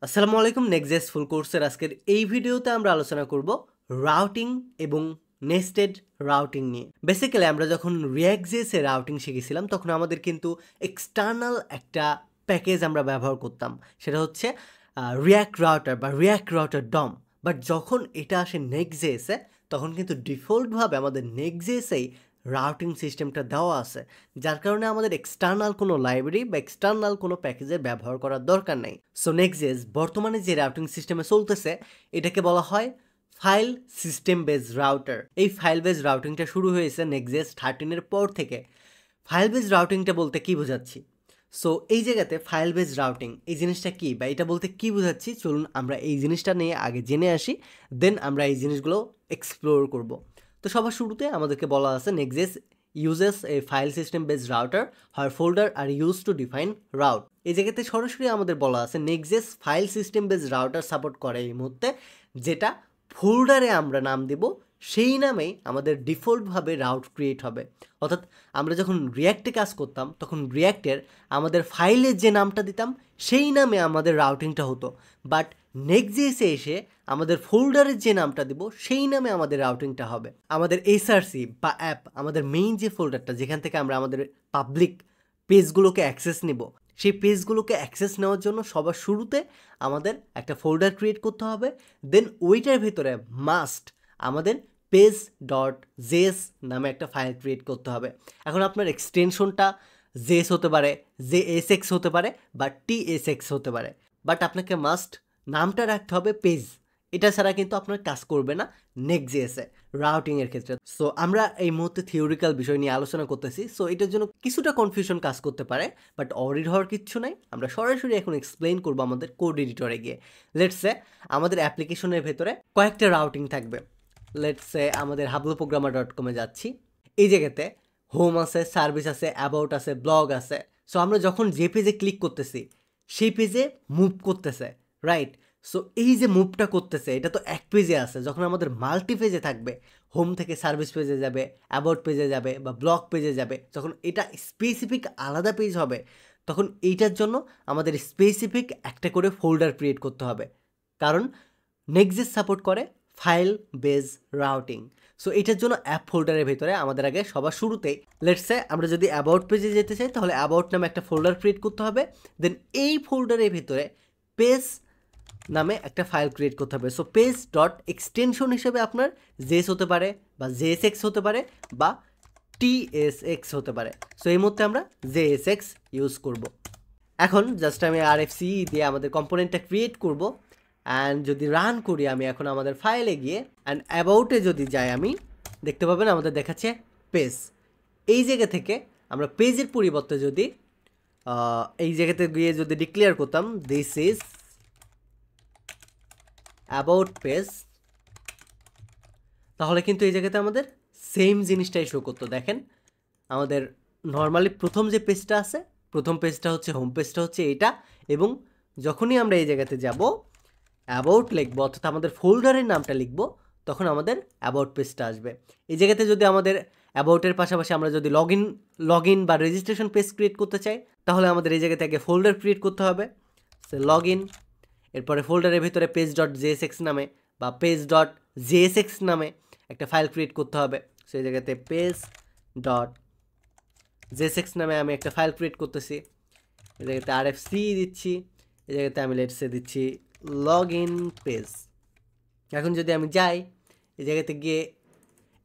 আসসালামু আলাইকুম। নেক্সট ফুল কোর্সের আজকের এই ভিডিওতে আমরা আলোচনা করব রাউটিং এবং নেস্টেড রাউটিং নিয়ে। বেসিক্যালি আমরা যখন রিয়াক্ট.js এর রাউটিং শিখেছিলাম তখন আমাদের কিন্তু এক্সটার্নাল একটা প্যাকেজ আমরা ব্যবহার করতাম, সেটা হচ্ছে রিয়াক্ট রাউটার বা রিয়াক্ট রাউটার ডম। বাট যখন এটা আসে নেক্সট.js-এ তখন কিন্তু ডিফল্টভাবে আমাদের নেক্সট.js-এই রাউটিং সিস্টেমটা দেওয়া আছে, যার কারণে আমাদের এক্সটার্নাল কোনো লাইব্রেরি বা এক্সটার্নাল কোনো প্যাকেজের ব্যবহার করার দরকার নেই। সো নেক্সট.js বর্তমানে যে রাউটিং সিস্টেমে চলতেছে এটাকে বলা হয় ফাইল সিস্টেম বেস রাউটার। এই ফাইল বেস রাউটিংটা শুরু হয়েছে নেক্সট.js 13-এর পর থেকে। ফাইল বেস রাউটিংটা বলতে কি বোঝাচ্ছি? সো এই জায়গাতে ফাইল বেস রাউটিং এই জিনিসটা কি বা এটা বলতে কি বোঝাচ্ছি, চলুন আমরা এই জিনিসটা নিয়ে আগে জেনে আসি, দেন আমরা এই জিনিসগুলো এক্সপ্লোর করব। তো সবার শুরুতে আমাদেরকে বলা আছে নেক্সট.js uses a file system based router where folder are used to define route। এই জায়গাতে সরাসরি আমাদের বলা আছে Next js file system based router support করে এই মুহূর্তে, যেটা ফোল্ডারে আমরা নাম দেব সেই নামেই আমাদের ডিফল্টভাবে রাউট ক্রিয়েট হবে। অর্থাৎ আমরা যখন রিয়াক্টে কাজ করতাম তখন রিয়াক্টের আমাদের ফাইলের যে নামটা দিতাম সেই নামে আমাদের রাউটিংটা হতো, বাট নেক্সট.js-এ এসে আমাদের ফোল্ডারের যে নামটা দেব সেই নামে আমাদের রাউটিংটা হবে। আমাদের এসআরসি বা অ্যাপ, আমাদের মেইন যে ফোল্ডারটা যেখান থেকে আমরা আমাদের পাবলিক পেজগুলোকে অ্যাক্সেস নিব, সেই পেজগুলোকে অ্যাক্সেস নেওয়ার জন্য সবার শুরুতে আমাদের একটা ফোল্ডার ক্রিয়েট করতে হবে। দেন ওইটার ভিতরে মাস্ট আমাদের পেজ ডট জেএস নামে একটা ফাইল ক্রিয়েট করতে হবে। এখন আপনার এক্সটেনশনটা জেএস হতে পারে, জেএসএক্স হতে পারে বা টিএসএক্স হতে পারে, বাট আপনাকে মাস্ট নামটা রাখতে হবে পেজ। এটা ছাড়া কিন্তু আপনার কাজ করবে না নেক্সট.js-এ রাউটিংয়ের ক্ষেত্রে। সো আমরা এই মুহূর্তে থিওরিক্যাল বিষয় নিয়ে আলোচনা করতেছি, সো এটার জন্য কিছুটা কনফিউশন কাজ করতে পারে, বাট অরিড হওয়ার কিচ্ছু নাই। আমরা সরাসরি এখন এক্সপ্লেন করবো আমাদের কোড এডিটরে গিয়ে। লেটসে আমাদের অ্যাপ্লিকেশনের ভেতরে কয়েকটা রাউটিং থাকবে। লেটসে আমাদের habluprogrammer.com-এ যাচ্ছি। এই জায়গাতে হোম আছে, সার্ভিস আছে, অ্যাবাউট আছে, ব্লগ আছে। সো আমরা যখন যে পেজে ক্লিক করতেছি সেই পেজে মুভ করতেছে, রাইট? সো এই যে মুভটা করতেছে এটা তো এক পেজে আছে। যখন আমাদের মাল্টি পেজে থাকবে, হোম থেকে সার্ভিস পেজে যাবে, অ্যাবাউট পেজে যাবে বা ব্লগ পেজে যাবে, যখন এটা স্পেসিফিক আলাদা পেজ হবে তখন এইটার জন্য আমাদের স্পেসিফিক একটা করে ফোল্ডার ক্রিয়েট করতে হবে, কারণ নেক্সট.js সাপোর্ট করে ফাইল বেস রাউটিং। সো এটার জন্য অ্যাপ ফোল্ডারের ভিতরে আমাদের আগে সবার শুরুতেই লেটসে আমরা যদি অ্যাবাউট পেজে যেতে চাই তাহলে অ্যাবাউট নামে একটা ফোল্ডার ক্রিয়েট করতে হবে। দেন এই ফোল্ডারের ভিতরে পেজ নামে একটা ফাইল ক্রিয়েট করতে হবে। সো পেজ ডট এক্সটেনশন হিসেবে আপনার জেএস হতে পারে বা জেএসএক্স হতে পারে বা টিএসএক্স হতে পারে। সো এই মুহূর্তে আমরা জেএসএক্স ইউজ করব। এখন জাস্ট আমি আরএফসি দিয়ে আমাদের কম্পোনেন্টটা ক্রিয়েট করব। অ্যান্ড যদি রান করি আমি এখন আমাদের ফাইলে গিয়ে অ্যান্ড অ্যাবাউটে যদি যাই, আমি দেখতে পাবেন আমাদের দেখাচ্ছে পেজ। এই জায়গা থেকে আমরা পেজের পরিবর্তে যদি এই জায়গাতে গিয়ে যদি ডিক্লেয়ার করতাম দিস ইজ অ্যাবাউট পেজ, তাহলে কিন্তু এই জায়গাতে আমাদের সেম জিনিসটাই শো করতো। দেখেন আমাদের নর্মালি প্রথম যে পেজটা আছে, প্রথম পেজটা হচ্ছে হোম পেজটা হচ্ছে এইটা, এবং যখনই আমরা এই জায়গাতে যাব অ্যাবাউট লিখবো অর্থাৎ আমাদের ফোল্ডারের নামটা লিখবো তখন আমাদের অ্যাবাউট পেজটা আসবে। এই জায়গাতে যদি আমাদের অ্যাবাউটের পাশাপাশি আমরা যদি লগ ইন বা রেজিস্ট্রেশন পেজ ক্রিয়েট করতে চাই তাহলে আমাদের এই জায়গাতে আগে ফোল্ডার ক্রিয়েট করতে হবে, লগ ইন, এরপরে ফোল্ডারের ভিতরে পেজ ডট জেএসএক্স নামে বা পেজ ডট জেএসএক্স নামে একটা ফাইল ক্রিয়েট করতে হবে। সেই জায়গাতে পেজ ডট জেএসএক্স নামে আমি একটা ফাইল ক্রিয়েট করতেছি। এই জায়গাতে আরএফসি দিচ্ছি, এই জায়গাতে আমি লেটসে দিচ্ছি লগ ইন পেজ। এখন যদি আমি যাই এই জায়গাতে গিয়ে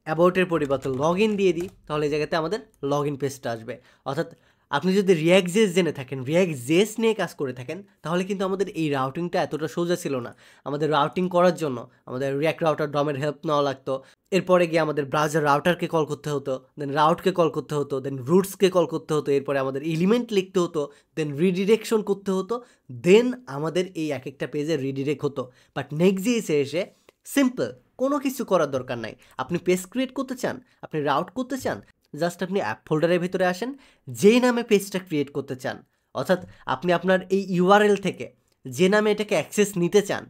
অ্যাবাউটের পরিবর্তে লগ ইন দিয়ে দিই তাহলে এই জায়গাতে আমাদের লগ ইন পেজটা আসবে। অর্থাৎ আপনি যদি রিয়াক্ট.js জেনে থাকেন, রিয়াক্ট.js নিয়ে কাজ করে থাকেন, তাহলে কিন্তু আমাদের এই রাউটিংটা এতটা সোজা ছিল না। আমাদের রাউটিং করার জন্য আমাদের রিয়াক্ট রাউটার ডমের হেল্প নেওয়া লাগতো। এরপরে গিয়ে আমাদের ব্রাউজার রাউটারকে কল করতে হতো, দেন রাউটকে কল করতে হতো, দেন রুটসকে কল করতে হতো, এরপরে আমাদের এলিমেন্ট লিখতে হতো, দেন রিডিরেকশন করতে হতো, দেন আমাদের এই এক একটা পেজে রিডিরেক্ট হতো। বাট নেক্সট.js এসে সিম্পল, কোনো কিছু করার দরকার নাই। আপনি পেজ ক্রিয়েট করতে চান, আপনি রাউট করতে চান, জাস্ট আপনি অ্যাপ ফোল্ডারের ভিতরে আসেন, যেই নামে পেজটা ক্রিয়েট করতে চান, অর্থাৎ আপনি আপনার এই ইউআরএল থেকে যে নামে এটাকে অ্যাক্সেস নিতে চান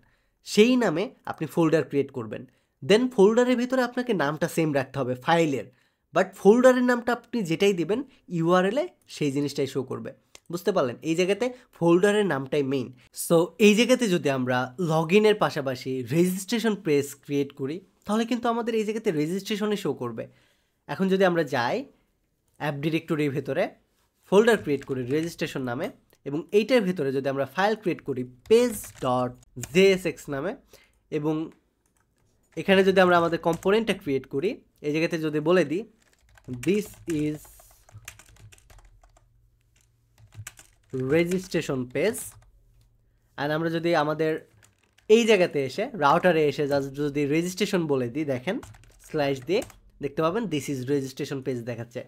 সেই নামে আপনি ফোল্ডার ক্রিয়েট করবেন। দেন ফোল্ডারের ভিতরে আপনাকে নামটা সেম রাখতে হবে ফাইলের, বাট ফোল্ডারের নামটা আপনি যেটাই দিবেন ইউআরএলে সেই জিনিসটাই শো করবে। বুঝতে পারলেন? এই জায়গাতে ফোল্ডারের নামটাই মেইন। সো এই জায়গাতে যদি আমরা লগ ইনের পাশাপাশি রেজিস্ট্রেশন পেজ ক্রিয়েট করি তাহলে কিন্তু আমাদের এই জায়গাতে রেজিস্ট্রেশনে শো করবে। এখন যদি আমরা যাই অ্যাপ ডিরেক্টরির ভেতরে ফোল্ডার ক্রিয়েট করি রেজিস্ট্রেশন নামে এবং এইটার ভেতরে যদি আমরা ফাইল ক্রিয়েট করি page.jsx নামে এবং এখানে যদি আমরা আমাদের কম্পোনেন্টটা ক্রিয়েট করি এই জায়গাতে যদি বলে দিই দিস ইজ রেজিস্ট্রেশন পেজ আর আমরা যদি আমাদের এই জায়গাতে এসে রাউটারে এসে যদি রেজিস্ট্রেশন বলে দিই দেখেন স্ল্যাশ দিয়ে দেখতে পাবেন দিস ইজ রেজিস্ট্রেশন পেজ দেখাচ্ছে।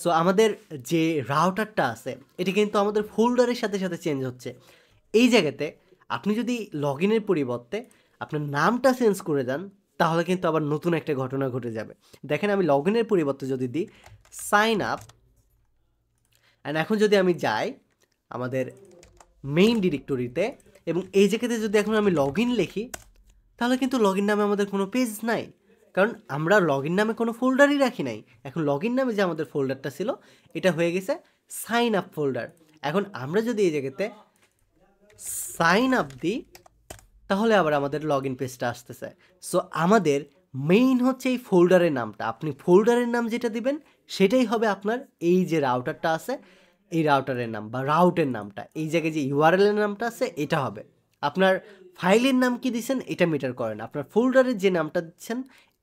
সো আমাদের যে রাউটারটা আছে এটা কিন্তু আমাদের ফোল্ডারের সাথে সাথে চেঞ্জ হচ্ছে। এই জায়গাতে আপনি যদি লগ ইনের পরিবর্তে আপনার নামটা চেঞ্জ করে দেন তাহলে কিন্তু আবার নতুন একটা ঘটনা ঘটে যাবে। দেখেন আমি লগ ইনের পরিবর্তে যদি দিই সাইন আপ অ্যান্ড এখন যদি আমি যাই আমাদের মেইন ডিরেক্টরিতে এবং এই জায়গাতে যদি এখন আমি লগ ইন লিখি তাহলে কিন্তু লগ ইন নামে আমাদের কোনো পেজ নাই, কারণ আমরা লগ ইন নামে কোনো ফোল্ডারই রাখি নাই। এখন লগ ইন নামে যে আমাদের ফোল্ডারটা ছিল এটা হয়ে গেছে সাইন আপ ফোল্ডার। এখন আমরা যদি এই জায়গাতে সাইন আপ দিই তাহলে আবার আমাদের লগ ইন পেজটা আসতেছে। সো আমাদের মেইন হচ্ছে এই ফোল্ডারের নামটা, আপনি ফোল্ডারের নাম যেটা দিবেন সেটাই হবে আপনার এই যে রাউটারটা আছে এই রাউটারের নাম বা রাউটের নামটা। এই জায়গায় যে ইউআরএলের নামটা আছে এটা হবে। আপনার ফাইলের নাম কি দিচ্ছেন এটা মিটার করে না, আপনার ফোল্ডারের যে নামটা দিচ্ছেন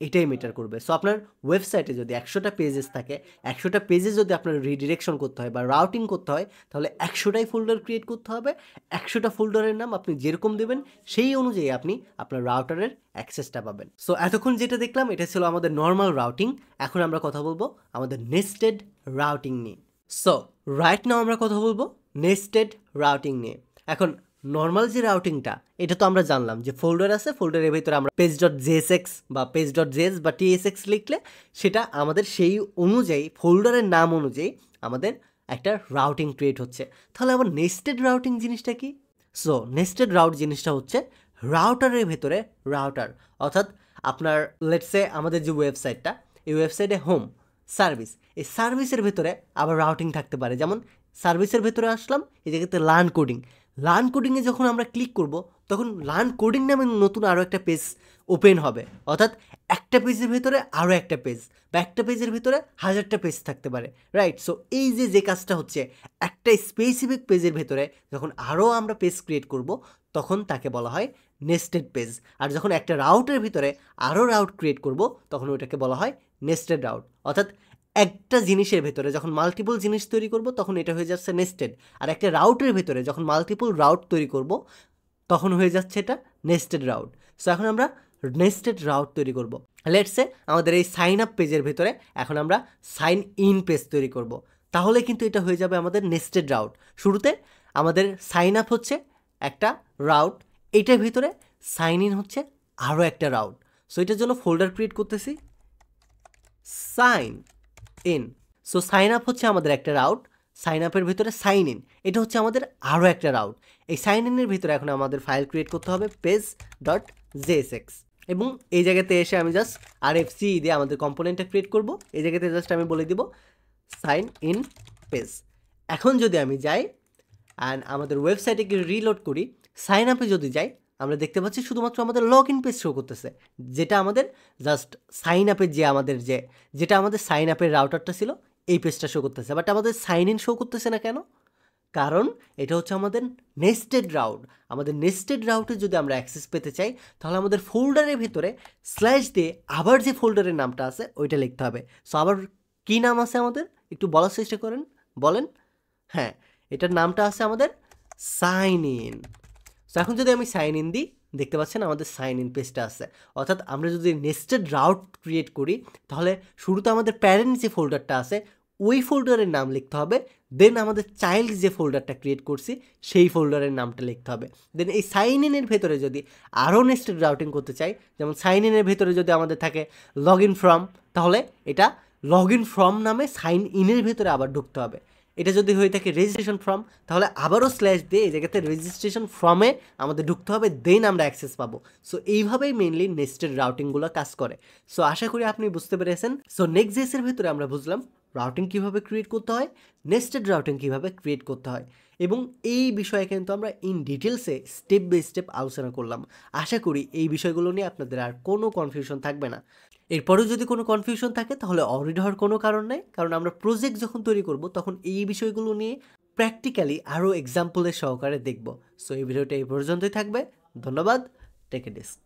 এটাই মিটার করবে। সো আপনার ওয়েবসাইটে যদি 100টা পেজেস থাকে 100টা পেজে যদি আপনার রিডিরেকশন করতে হয় বা রাউটিং করতে হয় তাহলে 100টাই ফোল্ডার ক্রিয়েট করতে হবে। 100টা ফোল্ডারের নাম আপনি যেরকম দেবেন সেই অনুযায়ী আপনি আপনার রাউটারের অ্যাক্সেসটা পাবেন। সো এতক্ষণ যেটা দেখলাম এটা ছিল আমাদের নর্মাল রাউটিং। এখন আমরা কথা বলবো আমাদের নেস্টেড রাউটিং নিয়ে। সো রাইট নাও আমরা কথা বলবো নেস্টেড রাউটিং নিয়ে। এখন নর্মাল যে রাউটিংটা এটা তো আমরা জানলাম যে ফোল্ডার আছে, ফোল্ডারের ভিতরে আমরা page.jsx বা page.js বা tsx লিখলে সেটা আমাদের সেই অনুযায়ী ফোল্ডারের নাম অনুযায়ী আমাদের একটা রাউটিং ক্রিয়েট হচ্ছে। তাহলে আবার নেস্টেড রাউটিং জিনিসটা কি? সো নেস্টেড রাউট জিনিসটা হচ্ছে রাউটারের ভেতরে রাউটার, অর্থাৎ আপনার লেটসে আমাদের যে ওয়েবসাইটটা এই ওয়েবসাইটে হোম সার্ভিস, এই সার্ভিসের ভেতরে আবার রাউটিং থাকতে পারে। যেমন সার্ভিসের ভেতরে আসলাম এই জায়গাতে লার্ন কোডিং, লার্ন কোডিংয়ে যখন আমরা ক্লিক করব তখন লার্ন কোডিং নামে নতুন আরও একটা পেজ ওপেন হবে, অর্থাৎ একটা পেজের ভেতরে আরও একটা পেজ বা একটা পেজের ভেতরে 1000টা পেজ থাকতে পারে, রাইট? সো এই যে কাজটা হচ্ছে একটা স্পেসিফিক পেজের ভেতরে যখন আরও আমরা পেজ ক্রিয়েট করব তখন তাকে বলা হয় নেস্টেড পেজ। আর যখন একটা রাউটের ভিতরে আরও রাউট ক্রিয়েট করব তখন ওইটাকে বলা হয় নেস্টেড রাউট। অর্থাৎ একটা জিনিসের ভেতরে যখন মাল্টিপল জিনিস তৈরি করব তখন এটা হয়ে যাচ্ছে নেস্টেড, আর একটা রাউটের ভেতরে যখন মাল্টিপল রাউট তৈরি করব তখন হয়ে যাচ্ছে এটা নেস্টেড রাউট। সো এখন আমরা নেস্টেড রাউট তৈরি করব। লেটসে আমাদের এই সাইন আপ পেজের ভেতরে এখন আমরা সাইন ইন পেজ তৈরি করব, তাহলে কিন্তু এটা হয়ে যাবে আমাদের নেস্টেড রাউট। শুরুতে আমাদের সাইন আপ হচ্ছে একটা রাউট, এইটার ভিতরে সাইন ইন হচ্ছে আরও একটা রাউট। সো এটার জন্য ফোল্ডার ক্রিয়েট করতেছি sign in. So sign up হচ্ছে আমাদের একটা রাউট, সাইন আপের ভিতরে সাইন ইন এটা হচ্ছে আমাদের আরও একটা রাউট। এই সাইন ইনের ভিতরে এখন আমাদের ফাইল ক্রিয়েট করতে হবে page.jsx এবং এই জায়গাতে এসে আমি জাস্ট RFC দিয়ে আমাদের কম্পোনেন্টটা ক্রিয়েট করব। এই জায়গাতে জাস্ট আমি বলে দিব সাইন ইন পেজ। এখন যদি আমি যাই অ্যান্ড আমাদের ওয়েবসাইটে গিয়ে রিলোড করি, সাইন আপে যদি যাই আমরা দেখতে পাচ্ছি শুধুমাত্র আমাদের লগ ইন পেজ শো করতেছে, যেটা আমাদের জাস্ট সাইন আপের যে আমাদের যেটা আমাদের সাইন আপের রাউটারটা ছিল এই পেজটা শো করতেছে, বাট আমাদের সাইন ইন শো করতেছে না কেন? কারণ এটা হচ্ছে আমাদের নেস্টেড রাউট। আমাদের নেস্টেড রাউটে যদি আমরা অ্যাক্সেস পেতে চাই তাহলে আমাদের ফোল্ডারের ভিতরে স্ল্যাশ দিয়ে আবার যে ফোল্ডারের নামটা আছে ওইটা লিখতে হবে। সো আবার কী নাম আছে আমাদের একটু বলার চেষ্টা করেন, বলেন। হ্যাঁ, এটার নামটা আছে আমাদের সাইন ইন। সো এখন যদি আমি সাইন ইন দিই দেখতে পাচ্ছেন আমাদের সাইন ইন পেজটা আছে। অর্থাৎ আমরা যদি নেস্টেড রাউট ক্রিয়েট করি তাহলে শুরুতে আমাদের প্যারেন্ট যে ফোল্ডারটা আছে ওই ফোল্ডারের নাম লিখতে হবে, দেন আমাদের চাইল্ড যে ফোল্ডারটা ক্রিয়েট করছি সেই ফোল্ডারের নামটা লিখতে হবে। দেন এই সাইন ইনের ভেতরে যদি আরও নেস্টেড রাউটিং করতে চাই, যেমন সাইন ইনের ভেতরে যদি আমাদের থাকে লগ ইন ফ্রম, তাহলে এটা লগ ইন ফ্রম নামে সাইন ইনের ভেতরে আবার ঢুকতে হবে। এটা যদি হয়ে থাকে রেজিস্ট্রেশন ফর্ম তাহলে আবারও স্ল্যাশ দিয়ে এই জায়গাতে রেজিস্ট্রেশন ফর্মে আমাদের ঢুকতে হবে, দেন আমরা অ্যাক্সেস পাবো। সো এইভাবেই মেইনলি নেস্টেড রাউটিংগুলো কাজ করে। সো আশা করি আপনি বুঝতে পেরেছেন। সো নেক্সট জেসের ভিতরে আমরা বুঝলাম রাউটিং কিভাবে ক্রিয়েট করতে হয়, নেস্টেড রাউটিং কিভাবে ক্রিয়েট করতে হয়, এবং এই বিষয়ে কিন্তু আমরা ইন ডিটেলসে স্টেপ বাই স্টেপ আলোচনা করলাম। আশা করি এই বিষয়গুলো নিয়ে আপনাদের আর কোনো কনফিউশন থাকবে না। এরপরেও যদি কোনো কনফিউশন থাকে তাহলে অরিড হওয়ার কোনো কারণ নেই, কারণ আমরা প্রজেক্ট যখন তৈরি করব তখন এই বিষয়গুলো নিয়ে প্র্যাকটিক্যালি আরও এক্সাম্পলের সহকারে দেখব। সো এই ভিডিওটা এই পর্যন্তই থাকবে। ধন্যবাদ। Tech a desk.